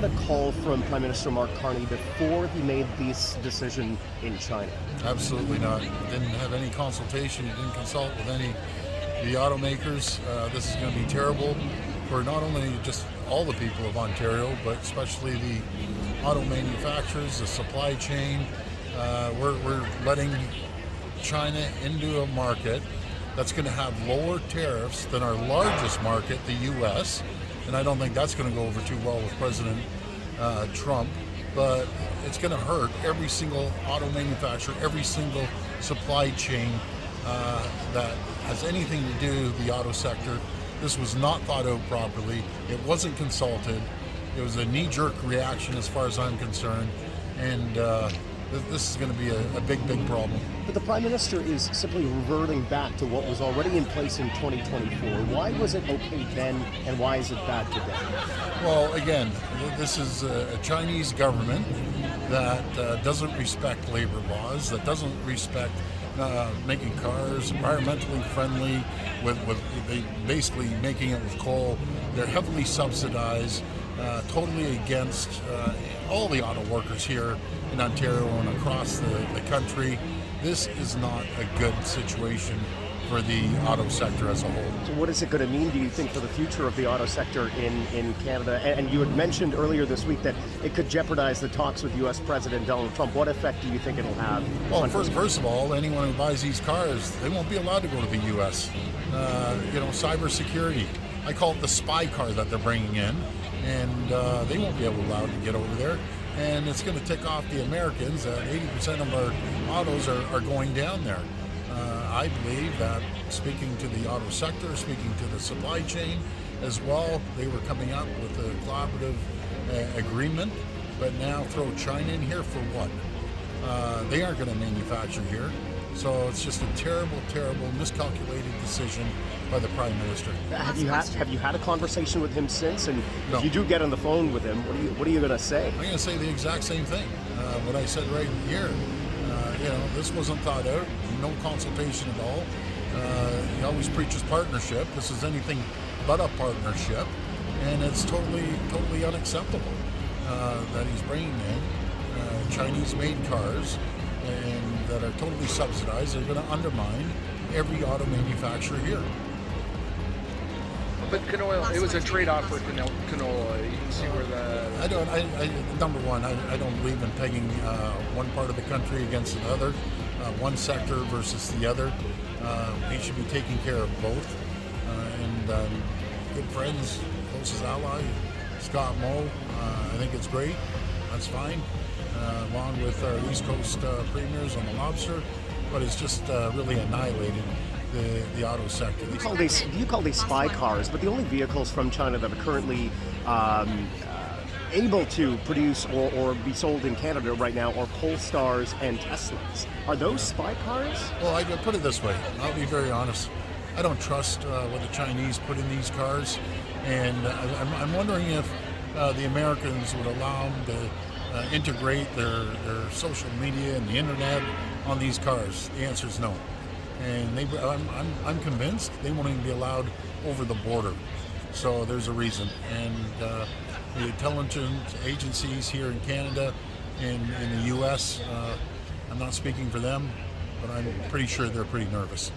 A call from Prime Minister Mark Carney before he made this decision in China. Absolutely not. Didn't have any consultation. He didn't consult with any of the automakers. This is going to be terrible for not only just all the people of Ontario, but especially the auto manufacturers, the supply chain. We're letting China into a market that's going to have lower tariffs than our largest market, the U.S., and I don't think that's going to go over too well with President Trump, but it's going to hurt every single auto manufacturer, every single supply chain that has anything to do with the auto sector. This was not thought out properly. It wasn't consulted. It was a knee-jerk reaction as far as I'm concerned, and this is going to be a big, big problem. But the Prime Minister is simply reverting back to what was already in place in 2024. Why was it okay then, and why is it bad today? Well, again, this is a Chinese government that doesn't respect labor laws, that doesn't respect making cars environmentally friendly, with basically making it with coal. They're heavily subsidized, totally against all the auto workers here in Ontario and across the country. This is not a good situation for the auto sector as a whole. So what is it going to mean, do you think, for the future of the auto sector in Canada? And you had mentioned earlier this week that it could jeopardize the talks with U.S. President Donald Trump. What effect do you think it'll have? Well, first of all, anyone who buys these cars, they won't be allowed to go to the U.S. Cybersecurity. I call it the spy car that they're bringing in, and they won't be allowed to get over there. And it's going to tick off the Americans. 80% of our autos are going down there. I believe that, speaking to the auto sector, speaking to the supply chain as well, they were coming up with a collaborative agreement, but now throw China in here for what? They aren't going to manufacture here. So it's just a terrible, terrible, miscalculated decision by the Prime Minister. Have you had a conversation with him since? And No. if you do get on the phone with him, what are you going to say? I'm going to say the exact same thing. What I said right here. This wasn't thought out. No consultation at all. He always preaches partnership. This is anything but a partnership, and it's totally unacceptable that he's bringing in Chinese-made cars and that are totally subsidized. They're going to undermine every auto manufacturer here. But canola, it was a trade-off for canola. You can see where Number one, I don't believe in pegging one part of the country against another, one sector versus the other. We should be taking care of both. Good friends, closest ally, Scott Moe. I think it's great. That's fine. Along with our East Coast premiers on the lobster, but it's just really annihilated the auto sector. You call these spy cars, but the only vehicles from China that are currently able to produce or be sold in Canada right now are Polestars and Teslas. Are those spy cars? Well, I put it this way. I'll be very honest. I don't trust what the Chinese put in these cars, and I'm wondering if the Americans would allow them to integrate their social media and the internet on these cars. The answer is no. And I'm convinced they won't even be allowed over the border. So there's a reason. And the intelligence agencies here in Canada and in the U.S., I'm not speaking for them, but I'm pretty sure they're pretty nervous.